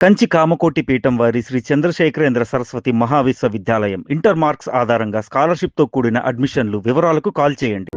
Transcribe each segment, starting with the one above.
కంచి కామకోటి పీఠం వారి Shri Chandrasekharendra Saraswati మహావిశ్వవిద్యాలయం inter marks ఆధారంగా స్కాలర్షిప్తో కూడిన అడ్మిషన్లు వివరాలకు కాల్ చేయండి.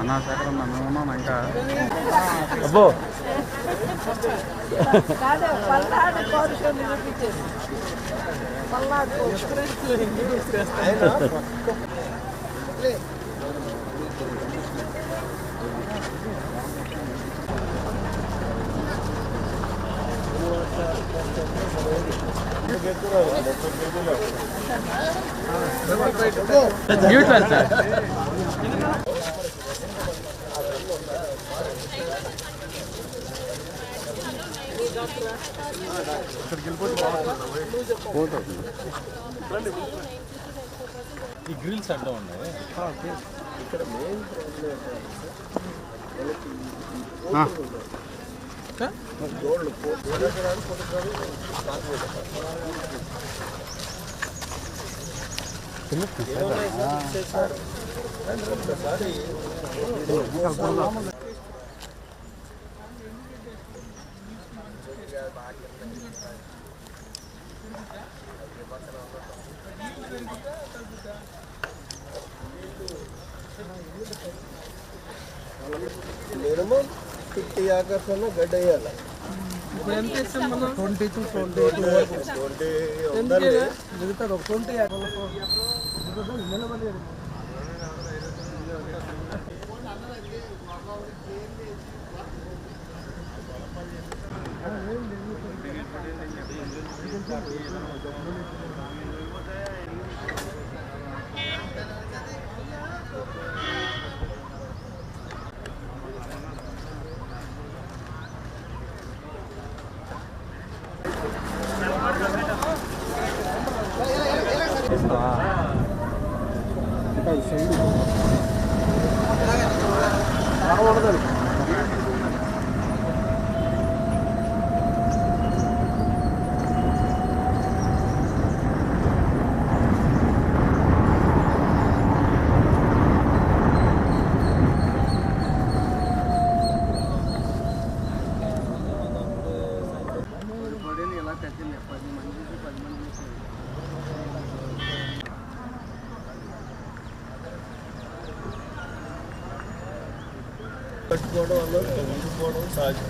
అన్నా సరే మేము ఉన్నాం ఇంకా అబ్బో న్యూట్రల్ సార్ ఈ గ్రిల్స్ అడ్డం ఉన్నాయి ఇక్కడ మెయిన్ మినిమం 50 acres అన్న గడ్డ వేయాలి. ఇప్పుడు ఎంత ఇస్తాం మనం 20 to 22 వరకు 20 ఉండాలి. మిగతాది ఒక 20 నిలబడి కట్టుకోవడం వల్ల ఉండిపోవడం సహజం.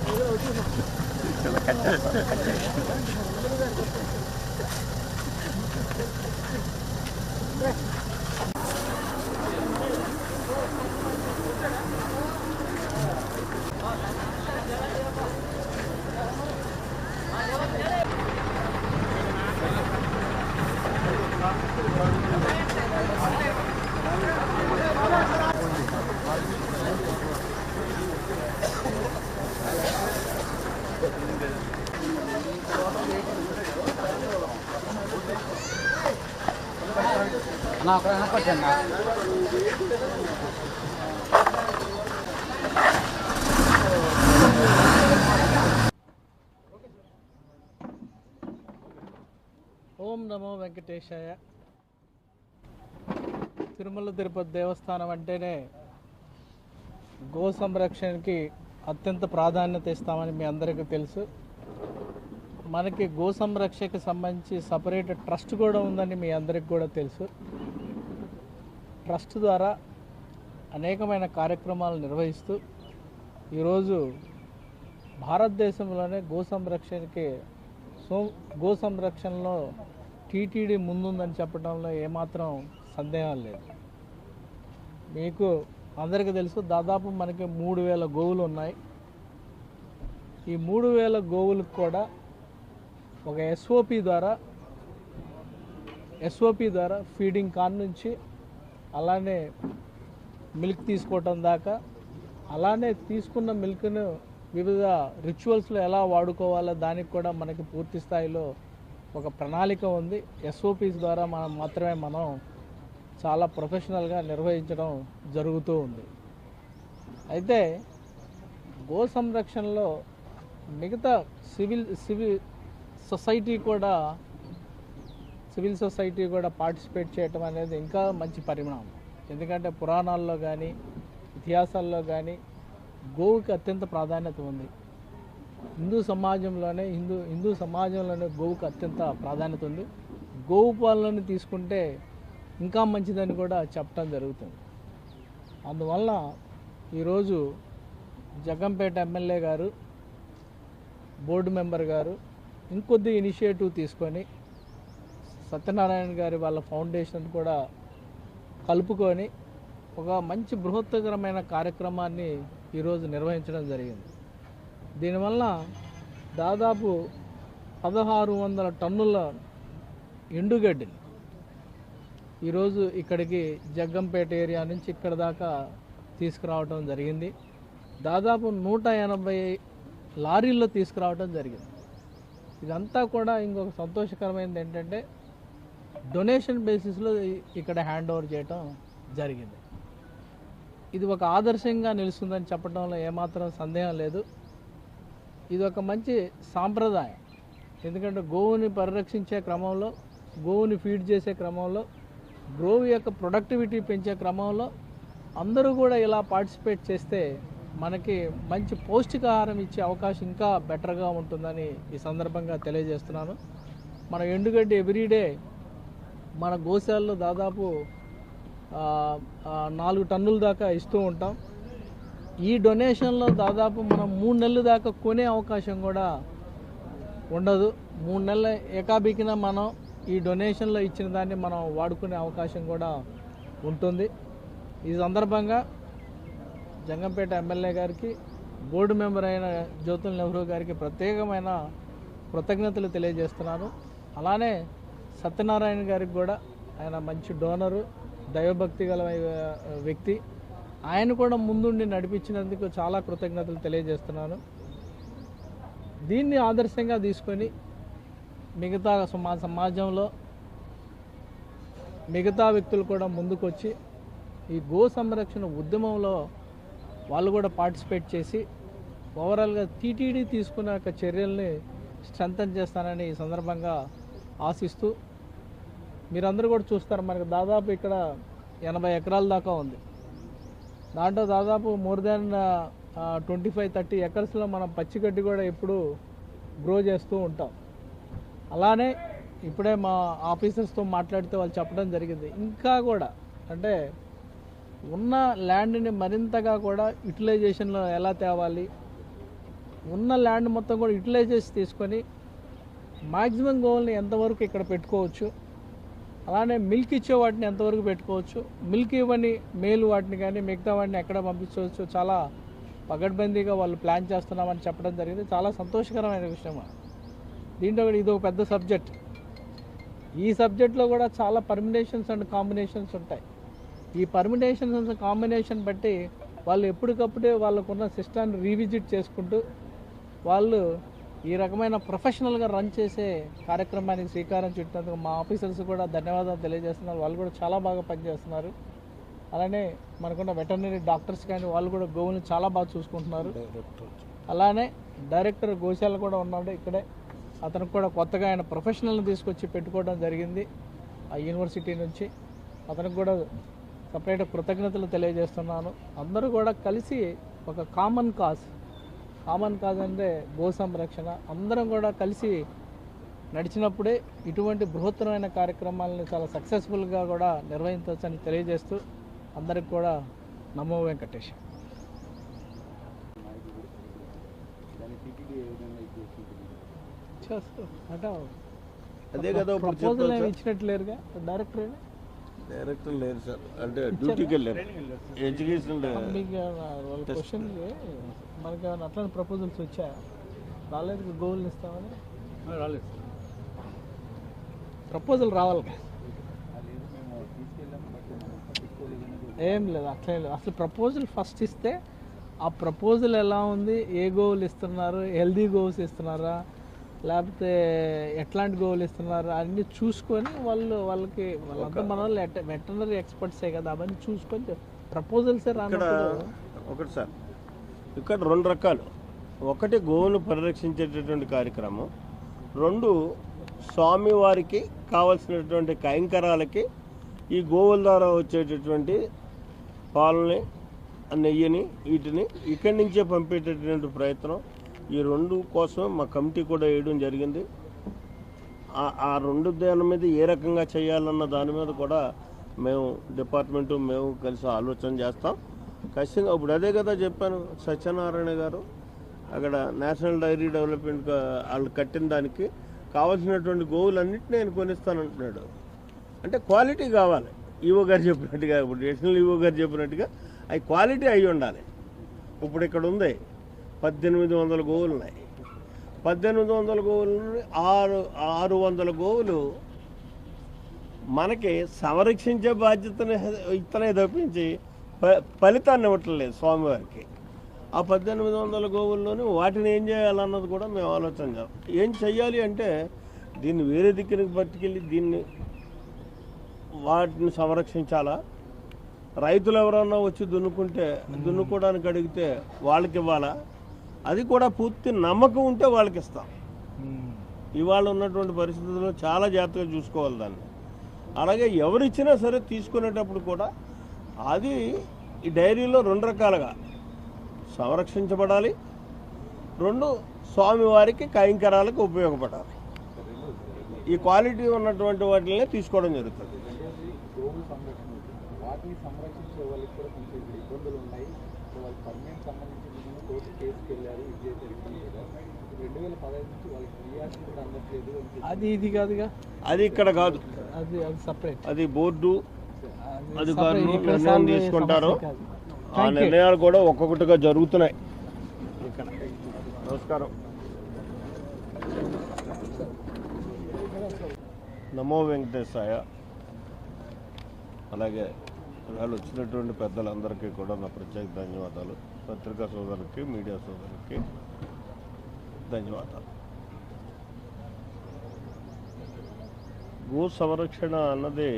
అన్నా అక్కడ వెనకొచ్చన్నా నమో వెంకటేశాయ. తిరుమల తిరుపతి దేవస్థానం అంటేనే గో సంరక్షణకి అత్యంత ప్రాధాన్యత ఇస్తామని మీ అందరికీ తెలుసు. మనకి గో సంరక్షణకి సంబంధించి సపరేట్ ట్రస్ట్ కూడా ఉందని మీ అందరికీ కూడా తెలుసు. ట్రస్ట్ ద్వారా అనేకమైన కార్యక్రమాలు నిర్వహిస్తూ ఈరోజు భారతదేశంలోనే గో సంరక్షణలో టీటీడీ ముందుందని చెప్పడంలో ఏమాత్రం సందేహం లేదు. మీకు అందరికీ తెలుసు, దాదాపు మనకి 3000 గోవులు ఉన్నాయి. ఈ 3000 గోవులకు కూడా ఒక ఎస్ఓపి ద్వారా ఫీడింగ్ కాన్ నుంచి అలానే మిల్క్ తీసుకోవటం దాకా, అలానే తీసుకున్న మిల్క్ను వివిధ రిచువల్స్లో ఎలా వాడుకోవాలో దానికి కూడా మనకి పూర్తి స్థాయిలో ఒక ప్రణాళిక ఉంది. ఎస్ఓపిస్ ద్వారా మాత్రమే మనం చాలా ప్రొఫెషనల్గా నిర్వహించడం జరుగుతూ ఉంది. అయితే గో సంరక్షణలో మిగతా సివిల్ సొసైటీ కూడా పార్టిసిపేట్ చేయటం అనేది ఇంకా మంచి పరిణామం. ఎందుకంటే పురాణాల్లో కానీ ఇతిహాసాల్లో కానీ గోవుకి అత్యంత ప్రాధాన్యత ఉంది. హిందూ సమాజంలోనే గోవుకి అత్యంత ప్రాధాన్యత ఉంది. గోవు పాలనని తీసుకుంటే ఇంకా మంచిదని కూడా చెప్పడం జరుగుతుంది. అందువల్ల ఈరోజు జగ్గంపేట ఎమ్మెల్యే గారు, బోర్డు మెంబర్ గారు ఇంకొద్ది ఇనిషియేటివ్ తీసుకొని సత్యనారాయణ గారి వాళ్ళ ఫౌండేషన్ కూడా కలుపుకొని ఒక మంచి బృహత్తరమైన కార్యక్రమాన్ని ఈరోజు నిర్వహించడం జరిగింది. దీనివల్ల దాదాపు 1600 టన్నుల ఎండుగడ్డిని ఈరోజు ఇక్కడికి జగ్గంపేట ఏరియా నుంచి ఇక్కడ దాకా తీసుకురావడం జరిగింది. దాదాపు 180 లారీల్లో తీసుకురావడం జరిగింది. ఇదంతా కూడా ఇంకొక సంతోషకరమైనది ఏంటంటే డొనేషన్ బేసిస్లో ఇక్కడ హ్యాండ్ ఓవర్ చేయటం జరిగింది. ఇది ఒక ఆదర్శంగా నిలుస్తుందని చెప్పడంలో ఏమాత్రం సందేహం లేదు. ఇది ఒక మంచి సాంప్రదాయం. ఎందుకంటే గోవుని పరిరక్షించే క్రమంలో, గోవుని ఫీడ్ చేసే క్రమంలో, గోవు యొక్క ప్రొడక్టివిటీ పెంచే క్రమంలో అందరూ కూడా ఇలా పార్టిసిపేట్ చేస్తే మనకి మంచి పౌష్టికాహారం ఇచ్చే అవకాశం ఇంకా బెటర్గా ఉంటుందని ఈ సందర్భంగా తెలియజేస్తున్నాను. మన ఎండుగడ్డి ఎవ్రీడే మన గోశాలలో దాదాపు 4 టన్నుల దాకా ఇస్తూ ఉంటాం. ఈ డొనేషన్లో దాదాపు మనం 3 నెలల దాకా కొనే అవకాశం కూడా ఉండదు. 3 నెలల ఏకాబికిన మనం ఈ డొనేషన్లో ఇచ్చిన దాన్ని మనం వాడుకునే అవకాశం కూడా ఉంటుంది. ఈ సందర్భంగా జగ్గంపేట ఎమ్మెల్యే గారికి, బోర్డు మెంబర్ అయిన జ్యోతుల్ నెహ్రూ గారికి ప్రత్యేకమైన కృతజ్ఞతలు తెలియజేస్తున్నాను. అలానే సత్యనారాయణ గారికి కూడా, ఆయన మంచి డోనరు, దైవభక్తి గల వ్యక్తి, ఆయన కూడా ముందుండి నడిపించినందుకు చాలా కృతజ్ఞతలు తెలియజేస్తున్నాను. దీన్ని ఆదర్శంగా తీసుకొని మిగతా సమాజంలో మిగతా వ్యక్తులు కూడా ముందుకొచ్చి ఈ గో సంరక్షణ ఉద్యమంలో వాళ్ళు కూడా పార్టిసిపేట్ చేసి ఓవరాల్గా టీటీడీ తీసుకున్న యొక్క చర్యల్ని స్ట్రెంథన్ చేస్తానని ఈ సందర్భంగా ఆశిస్తూ, మీరందరూ కూడా చూస్తారు మనకు దాదాపు ఇక్కడ 80 ఎకరాల దాకా ఉంది. దాంట్లో దాదాపు మోర్ దాన్ 25-30 ఎకర్స్లో మనం పచ్చిగడ్డి కూడా ఎప్పుడు గ్రో చేస్తూ ఉంటాం. అలానే ఇప్పుడే మా ఆఫీసర్స్తో మాట్లాడితే వాళ్ళు చెప్పడం జరిగింది, ఇంకా కూడా అంటే ఉన్న ల్యాండ్ని మరింతగా కూడా యూటిలైజేషన్లో ఎలా తేవాలి, ఉన్న ల్యాండ్ మొత్తం కూడా యూటిలైజ్ చేసి తీసుకొని మ్యాక్సిమం గోల్ని ఎంతవరకు ఇక్కడ పెట్టుకోవచ్చు, అలానే మిల్క్ ఇచ్చే వాటిని ఎంతవరకు పెట్టుకోవచ్చు, మిల్క్ ఇవ్వని మేలు వాటిని కానీ మిగతా వాటిని ఎక్కడ పంపించవచ్చు, చాలా పగడ్బందీగా వాళ్ళు ప్లాన్ చేస్తున్నామని చెప్పడం జరిగింది. చాలా సంతోషకరమైన విషయం. దీంట్లో కూడా ఇది ఒక పెద్ద సబ్జెక్ట్. ఈ సబ్జెక్ట్లో కూడా చాలా పర్మినేషన్స్ అండ్ కాంబినేషన్స్ ఉంటాయి. ఈ పర్మినేషన్స్ అండ్ కాంబినేషన్ బట్టి వాళ్ళు ఎప్పటికప్పుడే వాళ్ళకున్న సిస్టాన్ని రీవిజిట్ చేసుకుంటూ వాళ్ళు ఈ రకమైన ప్రొఫెషనల్గా రన్ చేసే కార్యక్రమానికి శ్రీకారం చుట్టినందుకు మా ఆఫీసర్స్ కూడా ధన్యవాదాలు తెలియజేస్తున్నారు. వాళ్ళు కూడా చాలా బాగా పనిచేస్తున్నారు. అలానే మనకున్న వెటర్నరీ డాక్టర్స్ కానీ వాళ్ళు కూడా గోవుని చాలా బాగా చూసుకుంటున్నారు. అలానే డైరెక్టర్ గోశాల కూడా ఉన్నాడు ఇక్కడే, అతనికి కూడా కొత్తగా ఆయన ప్రొఫెషనల్ని తీసుకొచ్చి పెట్టుకోవడం జరిగింది ఆ యూనివర్సిటీ నుంచి. అతనికి కూడా సపరేట్ కృతజ్ఞతలు తెలియజేస్తున్నాను. అందరూ కూడా కలిసి ఒక కామన్ కాజ్ అంటే గో సంరక్షణ, అందరం కూడా కలిసి నడిచినప్పుడే ఇటువంటి బృహత్తరమైన కార్యక్రమాలను చాలా సక్సెస్ఫుల్గా కూడా నిర్వహించవచ్చని తెలియజేస్తూ అందరికి కూడా నమో వెంకటేష్. అంటే అదే కదా ఇప్పుడు ప్రపోజల్ ఏమి ఇచ్చినట్లేరుగా డైరెక్టర్ డైరెక్టర్ లేరు సార్, అంటే డ్యూటీకి వెళ్ళారు. ఎడ్యుకేషన్ మీకు వాళ్ళ క్వశ్చన్ మనకి ఏమైనా అట్లాంటి ప్రపోజల్స్ వచ్చాయా? రాలేదు. గోల్ని ఇస్తామని రాలేదు. ప్రపోజల్ రావాలి. ఏం లేదు, అట్లే లేదు. అసలు ప్రపోజల్ ఫస్ట్ ఇస్తే ఆ ప్రపోజల్ ఎలా ఉంది, ఏ గోవులు ఇస్తున్నారు, హెల్దీ గోవ్స్ ఇస్తున్నారా లేకపోతే ఎట్లాంటి గోవులు ఇస్తున్నారు అన్నీ చూసుకొని వాళ్ళకి వాళ్ళంతా మన వాళ్ళు వెటర్నరీ ఎక్స్పర్ట్సే కదా, అవన్నీ చూసుకొని ప్రపోజల్సే రానప్పుడు. ఒకటి సార్, ఇక్కడ 2 రకాలు. ఒకటి గోవును పరిరక్షించేటటువంటి కార్యక్రమం, 2 స్వామివారికి కావాల్సినటువంటి కైంకరాలకి ఈ గోవుల ద్వారా వచ్చేటటువంటి పాలని, నెయ్యిని, వీటిని ఇక్కడి నుంచే పంపేటటువంటి ప్రయత్నం. ఈ 2 కోసం మా కమిటీ కూడా వేయడం జరిగింది. ఆ 2 దాని మీద ఏ రకంగా చేయాలన్న దాని మీద కూడా మేము డిపార్ట్మెంటు మేము కలిసి ఆలోచన చేస్తాం ఖచ్చితంగా. ఇప్పుడు అదే కదా చెప్పాను, సత్యనారాయణ గారు అక్కడ నేషనల్ డైరీ డెవలప్మెంట్ వాళ్ళు కట్టిన దానికి కావాల్సినటువంటి గోవులన్నింటినీ నేను కొనిస్తానంటున్నాడు. అంటే క్వాలిటీ కావాలి. ఈవో గారు చెప్పినట్టుగా, ఇప్పుడు నేషనల్ ఈవో గారు చెప్పినట్టుగా అవి క్వాలిటీ అయి ఉండాలి. ఇప్పుడు ఇక్కడ ఉంది 1800 గోవులు ఉన్నాయి. 1800 గోవులు 600 గోవులు మనకి సంరక్షించే బాధ్యతని ఇతనే తప్పించి ఫలితాన్ని ఇవ్వట్లేదు స్వామివారికి. ఆ 1800 గోవుల్లోని వాటిని ఏం చేయాలన్నది కూడా మేము ఆలోచన చేస్తాం. ఏం చెయ్యాలి అంటే దీన్ని వేరే దిక్కునికి పట్టుకెళ్ళి వాటిని సంరక్షించాలా, రైతులు ఎవరన్నా వచ్చి దున్నుకోవడానికి అడిగితే వాళ్ళకి ఇవ్వాలా, అది కూడా పూర్తి నమ్మకం ఉంటే వాళ్ళకి ఇస్తాం. ఇవాళ ఉన్నటువంటి పరిస్థితుల్లో చాలా జాగ్రత్తగా చూసుకోవాలి దాన్ని. అలాగే ఎవరిచ్చినా సరే తీసుకునేటప్పుడు కూడా అది ఈ డైరీలో 2 రకాలుగా సంరక్షించబడాలి, 2 స్వామివారికి కైంకరాలకు ఉపయోగపడాలి. ఈ క్వాలిటీ ఉన్నటువంటి వాటిని తీసుకోవడం జరుగుతుంది. వాటిని సంరక్షించే వాళ్ళకి కూడా కొంచెం ఇబ్బందులు ఉన్నాయి. వాళ్ళకి పర్మనెంట్ సంబంధించిన కోర్టు కేసుకి వెళ్ళారు. ఇది అయితే 2015 నుంచి వాళ్ళకి రియాక్షన్ కూడా అందట్లేదు. అది ఇది కాదుగా, అది ఇక్కడ కాదు, అది సపరేట్. అది బోర్డు అధికారులు నిర్ణయం తీసుకుంటారు. ఆ నిర్ణయాలు కూడా ఒక్కొక్కటిగా జరుగుతున్నాయి ఇక్కడ. నమస్కారం. నమో వెంకటేశాయ. అలాగే వాళ్ళు వచ్చినటువంటి పెద్దలందరికీ కూడా నా ప్రత్యేక ధన్యవాదాలు. పత్రికా సోదరులకి, మీడియా సోదరులకి ధన్యవాదాలు. గో సంరక్షణ అన్నది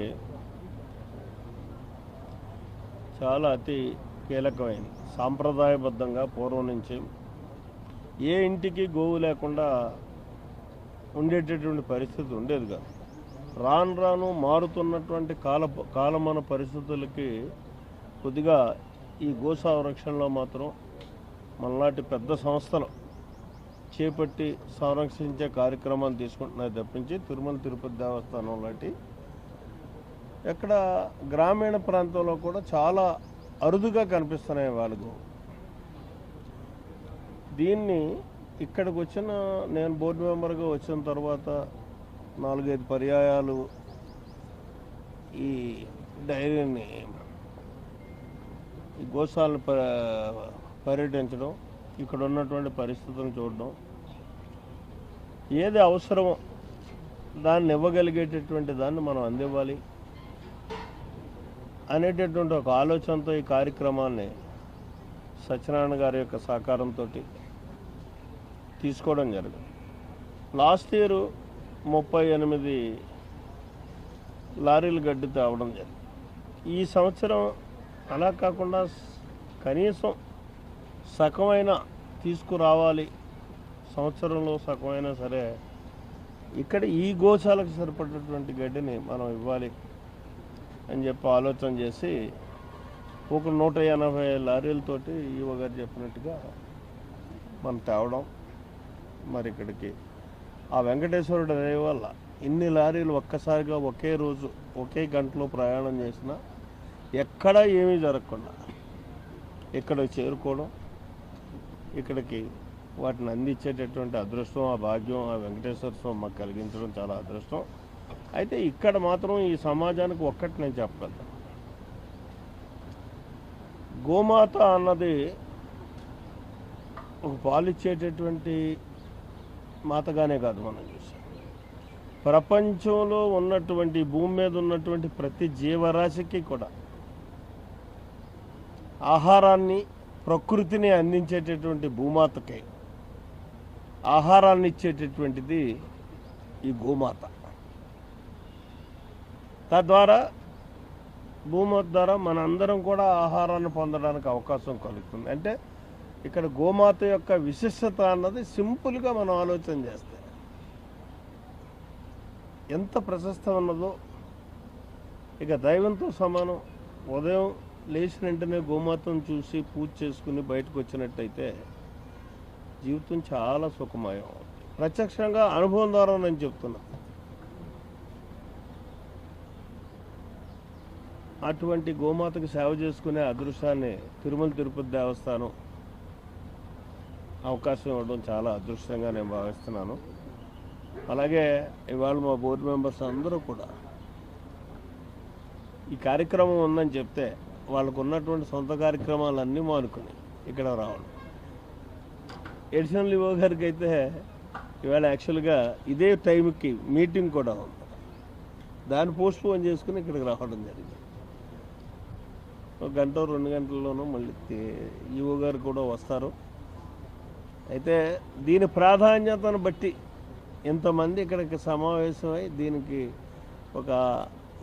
చాలా అతి కీలకమైంది. సాంప్రదాయబద్ధంగా పూర్వం నుంచి ఏ ఇంటికి గోవు లేకుండా ఉండేటటువంటి పరిస్థితి ఉండేది కాదు. రాను రాను మారుతున్నటువంటి కాలమాన పరిస్థితులకి కొద్దిగా ఈ గో సంరక్షణలో మాత్రం మనలాంటి పెద్ద సంస్థలు చేపట్టి సంరక్షించే కార్యక్రమాలు తీసుకుంటున్నాయి తప్పించి తిరుమల తిరుపతి దేవస్థానం లాంటి ఎక్కడ గ్రామీణ ప్రాంతంలో కూడా చాలా అరుదుగా కనిపిస్తున్నాయి వాళ్ళకు. దీన్ని ఇక్కడికి వచ్చిన నేను బోర్డు మెంబర్గా వచ్చిన తర్వాత 4-5 పర్యాయాలు ఈ డైరీని, ఈ గోశాలను పర్యటించడం, ఇక్కడ ఉన్నటువంటి పరిస్థితులను చూడడం, ఏది అవసరమో దాన్ని ఇవ్వగలిగేటటువంటి దాన్ని మనం అందివ్వాలి అనేటటువంటి ఒక ఆలోచనతో ఈ కార్యక్రమాన్ని సత్యనారాయణ గారి యొక్క సహకారంతో తీసుకోవడం జరిగింది. లాస్ట్ ఇయర్ 38 లారీలు గడ్డి తేవడం జరిగింది. ఈ సంవత్సరం అలా కాకుండా కనీసం సగమైన తీసుకురావాలి, సంవత్సరంలో సగమైనా సరే ఇక్కడ ఈ గోశాలకు సరిపడినటువంటి గడ్డిని మనం ఇవ్వాలి అని చెప్పి ఆలోచన చేసి ఒక 180 లారీలతోటి ఈవో గారు చెప్పినట్టుగా మనం తేవడం. మరి ఇక్కడికి ఆ వెంకటేశ్వరుడు దయ వల్ల ఇన్ని లారీలు ఒక్కసారిగా ఒకే రోజు ఒకే గంటలో ప్రయాణం చేసినా ఎక్కడా ఏమీ జరగకుండా ఇక్కడికి చేరుకోవడం, ఇక్కడికి వాటిని అందించేటటువంటి అదృష్టం, ఆ భాగ్యం ఆ వెంకటేశ్వర స్వామి మాకు కలిగించడం చాలా అదృష్టం. అయితే ఇక్కడ మాత్రం ఈ సమాజానికి ఒక్కటి నేను చెప్పగలను, గోమాత అన్నది ఒక పాలిచ్చేటటువంటి మాతగానే కాదు. మనం చూసాం ప్రపంచంలో ఉన్నటువంటి భూమి మీద ఉన్నటువంటి ప్రతి జీవరాశికి కూడా ఆహారాన్ని ప్రకృతిని అందించేటటువంటి భూమాతకి ఆహారాన్ని ఇచ్చేటటువంటిది ఈ గోమాత. తద్వారా భూమాత ద్వారా మనందరం కూడా ఆహారాన్ని పొందడానికి అవకాశం కలుగుతుంది. అంటే ఇక్కడ గోమాత యొక్క విశిష్టత అన్నది సింపుల్గా మనం ఆలోచన చేస్తే ఎంత ప్రశస్తం ఉన్నదో, ఇక దైవంతో సమానం. ఉదయం లేచిన వెంటనే గోమాతను చూసి పూజ చేసుకుని బయటకు వచ్చినట్టయితే జీవితం చాలా సుఖమయం. ప్రత్యక్షంగా అనుభవం ద్వారా నేను చెప్తున్నా. అటువంటి గోమాతకు సేవ చేసుకునే అదృష్టాన్ని తిరుమల తిరుపతి దేవస్థానం అవకాశం ఇవ్వడం చాలా అదృష్టంగా నేను భావిస్తున్నాను. అలాగే ఇవాళ మా బోర్డు మెంబర్స్ అందరూ కూడా ఈ కార్యక్రమం ఉందని చెప్తే వాళ్ళకు ఉన్నటువంటి సొంత కార్యక్రమాలన్నీ మానుకుని ఇక్కడ రావడం. ఎడిషనల్ ఈవో గారికి అయితే ఇవాళ యాక్చువల్గా ఇదే టైంకి మీటింగ్ కూడా ఉంది, దాన్ని పోస్ట్పోన్ చేసుకుని ఇక్కడికి రావడం జరిగింది. 1 గంట 2 గంటల్లోనూ మళ్ళీ ఈవో గారు కూడా వస్తారు. అయితే దీని ప్రాధాన్యతను బట్టి ఇంతమంది ఇక్కడికి సమావేశమై దీనికి ఒక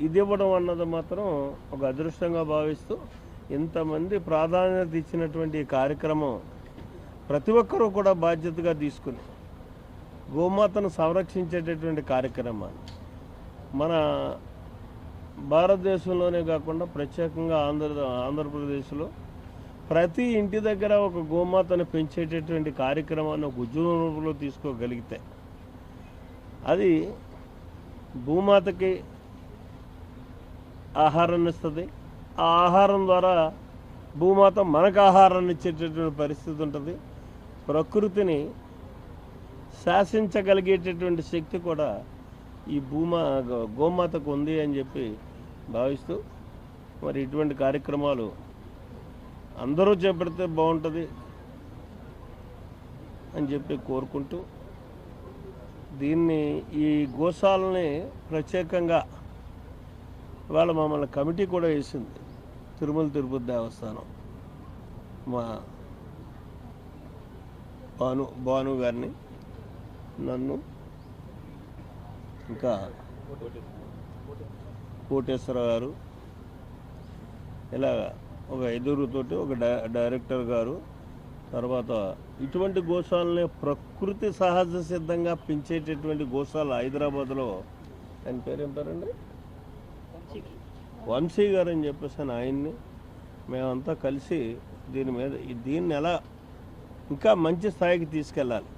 ఇది ఇవ్వడం అన్నది మాత్రం ఒక అదృష్టంగా భావిస్తూ, ఇంతమంది ప్రాధాన్యత ఇచ్చినటువంటి ఈ కార్యక్రమం ప్రతి ఒక్కరూ కూడా బాధ్యతగా తీసుకుని గోమాతను సంరక్షించేటటువంటి కార్యక్రమాన్ని మన భారతదేశంలోనే కాకుండా ప్రత్యేకంగా ఆంధ్రప్రదేశ్లో ప్రతి ఇంటి దగ్గర ఒక గోమాతను పెంచేటటువంటి కార్యక్రమాన్ని ఒక ఉద్యమ రూపంలో తీసుకోగలిగితే అది భూమాతకి ఆహారాన్ని ఇస్తుంది. ఆ ఆహారం ద్వారా భూమాత మనకు ఆహారాన్ని ఇచ్చేటటువంటి పరిస్థితి ఉంటుంది. ప్రకృతిని శాసించగలిగేటటువంటి శక్తి కూడా ఈ గోమాతకు ఉంది అని చెప్పి భావిస్తూ, మరి ఇటువంటి కార్యక్రమాలు అందరూ చేపడితే బాగుంటుంది అని చెప్పి కోరుకుంటూ, దీన్ని ఈ గోశాలని ప్రత్యేకంగా ఇవాళ మమ్మల్ని కమిటీ కూడా వేసింది తిరుమల తిరుపతి దేవస్థానం. మా భాను గారిని, నన్ను, ఇంకా కోటేశ్వర గారు, ఇలా ఒక 5 ఒక డైరెక్టర్ గారు, తర్వాత ఇటువంటి గోశాలని ప్రకృతి సహజ సిద్ధంగా పెంచేటటువంటి గోశాల హైదరాబాద్లో, ఆయన పేరు ఏం పేరండి, వంశీ గారు అని చెప్పేసి ఆయన్ని మేమంతా కలిసి దీన్ని ఎలా ఇంకా మంచి స్థాయికి తీసుకెళ్ళాలి,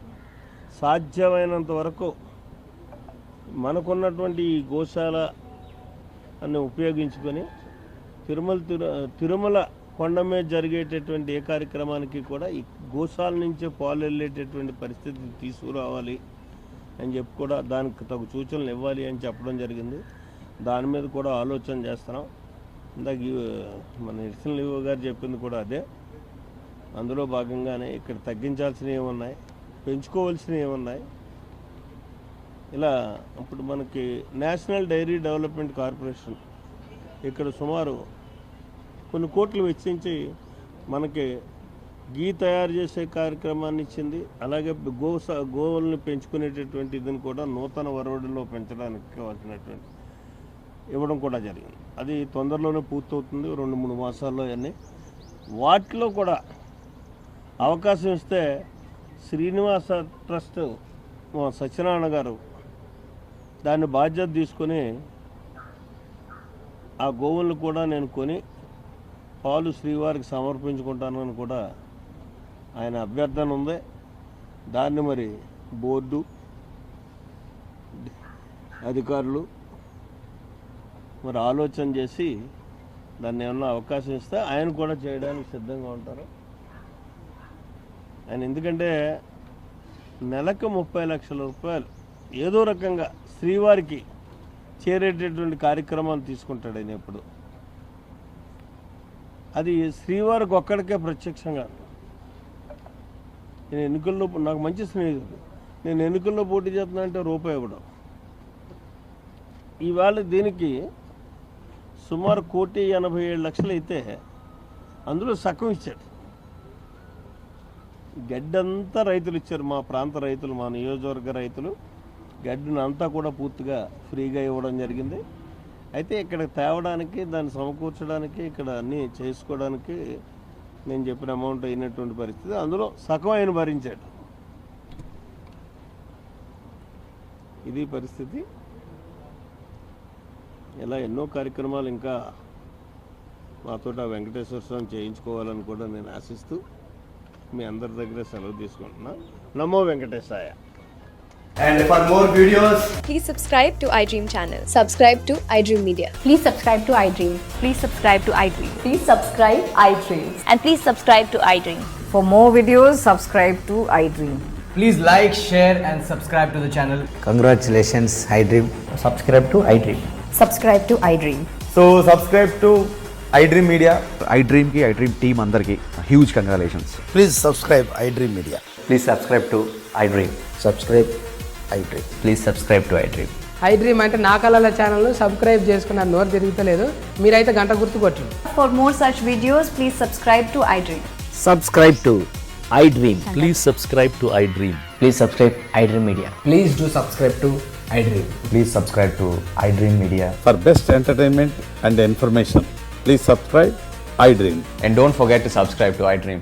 సాధ్యమైనంత వరకు మనకున్నటువంటి ఈ గోశాల అన్ని ఉపయోగించుకొని తిరుమల కొండ మీద జరిగేటటువంటి ఏ కార్యక్రమానికి కూడా ఈ గోశాల నుంచే పాలు వెళ్ళేటటువంటి పరిస్థితి తీసుకురావాలి అని చెప్పి కూడా దానికి తగు సూచనలు ఇవ్వాలి అని చెప్పడం జరిగింది. దాని మీద కూడా ఆలోచన చేస్తున్నాం. ఇందాక మన ఎడిషనల్ ఈవో గారు చెప్పింది కూడా అదే. అందులో భాగంగానే ఇక్కడ తగ్గించాల్సినవి ఏమున్నాయి, పెంచుకోవాల్సినవి ఏమున్నాయి, ఇలా ఇప్పుడు మనకి నేషనల్ డైరీ డెవలప్మెంట్ కార్పొరేషన్ ఇక్కడ సుమారు కొన్ని కోట్లు వెచ్చించి మనకి గీ తయారు చేసే కార్యక్రమాన్ని ఇచ్చింది. అలాగే గోవుల్ని పెంచుకునేటటువంటి ఇదిని కూడా నూతన వరవడిలో పెంచడానికి కావాల్సినటువంటి ఇవ్వడం కూడా జరిగింది. అది తొందరలోనే పూర్తవుతుంది, 2-3 మాసాల్లో. అన్నీ వాటిలో కూడా అవకాశం ఇస్తే శ్రీనివాస ట్రస్ట్ సత్యనారాయణ గారు దాన్ని బాధ్యత తీసుకొని ఆ గోవులను కూడా నేను కొని పాలు శ్రీవారికి సమర్పించుకుంటానని కూడా ఆయన అభ్యర్థన ఉంది. దాన్ని మరి బోర్డు అధికారులు మరి ఆలోచన చేసి దాన్ని ఏమన్నా అవకాశం ఇస్తే ఆయన కూడా చేయడానికి సిద్ధంగా ఉంటారు. ఆయన ఎందుకంటే నెలకు 30 లక్షల రూపాయలు ఏదో రకంగా శ్రీవారికి చేరేటటువంటి కార్యక్రమాలు తీసుకుంటాడు ఆయన ఎప్పుడు. అది శ్రీవారికి ఒక్కడికే ప్రత్యక్షంగా. నేను ఎన్నికల్లో నాకు మంచి స్నేహితుడు, నేను ఎన్నికల్లో పోటీ చేస్తున్నా అంటే రూపాయి ఇవ్వడం. ఇవాళ దీనికి సుమారు 1,87,00,000 అయితే అందులో సగం ఇచ్చాడు. గడ్డంతా రైతులు ఇచ్చారు, మా ప్రాంత రైతులు, మా నియోజకవర్గ రైతులు గడ్డిని అంతా కూడా పూర్తిగా ఫ్రీగా ఇవ్వడం జరిగింది. అయితే ఇక్కడ తేవడానికి, దాన్ని సమకూర్చడానికి, ఇక్కడ అన్నీ చేసుకోవడానికి నేను చెప్పిన అమౌంట్ అయినటువంటి పరిస్థితి. అందులో సగం ఆయన భరించాడు. ఇది పరిస్థితి. ఇలా ఎన్నో కార్యక్రమాలు ఇంకా మాతో వెంకటేశ్వర స్వామి చేయించుకోవాలని కూడా నేను ఆశిస్తూ మీ అందరి దగ్గర సెలవు తీసుకుంటున్నా. నమో వెంకటేశాయ. And for more videos, Please subscribe to iDream channel. Subscribe to iDream Media. Please subscribe to iDream. Please subscribe to iDream. Please subscribe iDream. And please subscribe to iDream. For more videos, subscribe to iDream. please like, share and subscribe to the channel. Congratulations, iDream. Subscribe to iDream. Subscribe to iDream. So subscribe to iDream Media. iDream ki iDream team andarki huge congratulations. Please subscribe iDream Media. Please subscribe to iDream. Subscribe iDream. Please subscribe to iDream. iDream అంటే నా కళల ఛానల్ను subscribe చేసుకున్న నోరు తిరుగుతలేదు, మీరైతే గంట గుర్తు కొట్టండి. For more such videos, please subscribe to iDream. Subscribe to iDream. Please subscribe to iDream. Please subscribe iDream Media. Please do subscribe to iDream. Please subscribe to iDream Media. For best entertainment and information, please subscribe iDream. And don't forget to subscribe to iDream.